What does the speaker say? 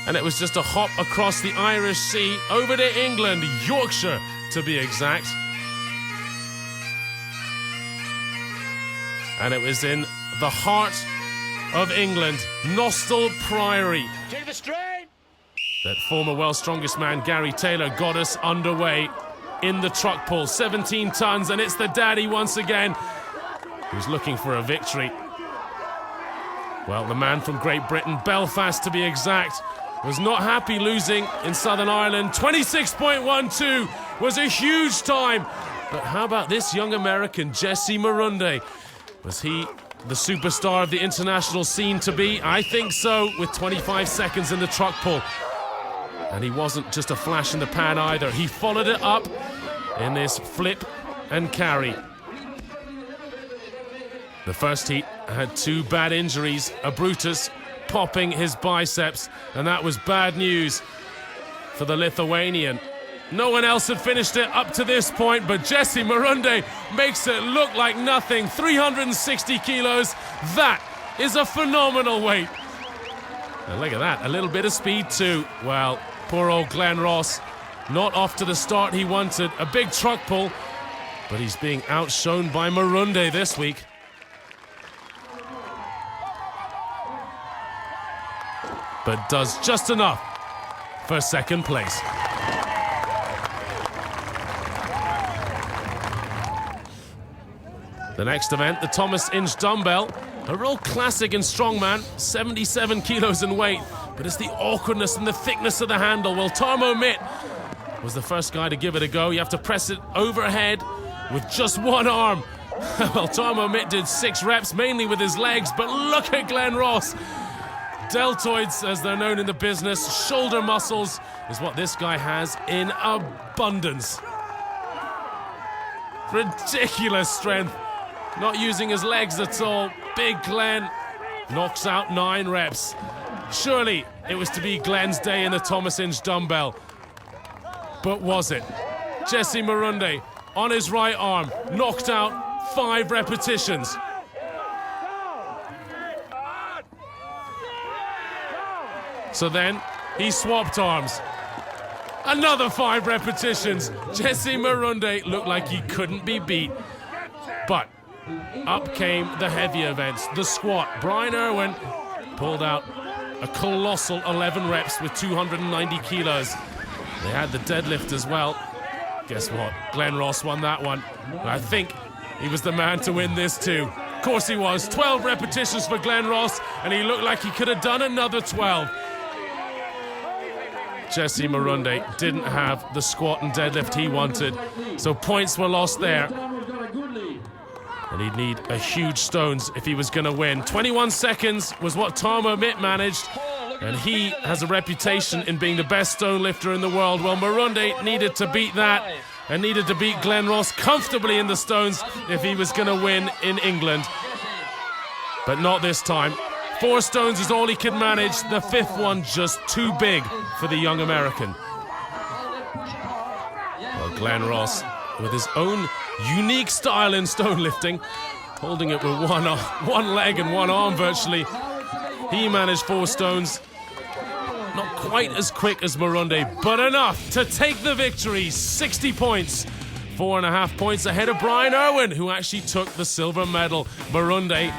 And it was just a hop across the Irish Sea over to England, Yorkshire to be exact. And it was in the heart of England, Nostell Priory, that former World's Strongest Man Gary Taylor got us underway in the truck pull. 17 tons, and it's the daddy once again who's looking for a victory. Well, the man from Great Britain, Belfast to be exact, was not happy losing in Southern Ireland. 26.12 was a huge time. But how about this young American, Jesse Marunde? Was he the superstar of the international scene to be? I think so, with 25 seconds in the truck pull. And he wasn't just a flash in the pan either. He followed it up in this flip and carry. The first heat had two bad injuries. A Brutus popping his biceps, and that was bad news for the Lithuanian. No one else had finished it up to this point, but Jesse Marunde makes it look like nothing. 360 kilos. That is a phenomenal weight. And look at that, a little bit of speed too. Well, poor old Glenn Ross, not off to the start he wanted. A big truck pull, but he's being outshone by Marunde this week. But does just enough for second place. The next event, the Thomas Inch Dumbbell, a real classic in strongman, 77 kilos in weight, but it's the awkwardness and the thickness of the handle. Well, Tarmo Mitt was the first guy to give it a go. You have to press it overhead with just one arm. Well, Tarmo Mitt did 6 reps, mainly with his legs, but look at Glenn Ross. Deltoids, as they're known in the business, shoulder muscles, is what this guy has in abundance. Ridiculous strength. Not using his legs at all. Big Glenn knocks out 9 reps. Surely it was to be Glenn's day in the Thomas Inch Dumbbell. But was it? Jesse Marunde on his right arm, knocked out 5 repetitions. So then he swapped arms. Another 5 repetitions. Jesse Marunde looked like he couldn't be beat. But up came the heavy events, the squat. Brian Irwin pulled out a colossal 11 reps with 290 kilos. They had the deadlift as well. Guess what? Glenn Ross won that one. I think he was the man to win this too. Of course he was. 12 repetitions for Glenn Ross, and he looked like he could have done another 12. Jesse Marunde didn't have the squat and deadlift he wanted, so points were lost there. And he'd need a huge stones if he was going to win. 21 seconds was what Tarmo Mitt managed, and he has a reputation in being the best stone lifter in the world. Well, Marunde needed to beat that and needed to beat Glenn Ross comfortably in the stones if he was going to win in England. But not this time. 4 stones is all he could manage. The 5th one just too big for the young American. Well, Glenn Ross, with his own unique style in stone lifting, holding it with one leg and one arm virtually, he managed 4 stones. Not quite as quick as Marunde, but enough to take the victory. 60 points. 4.5 points ahead of Brian Irwin, who actually took the silver medal. Marunde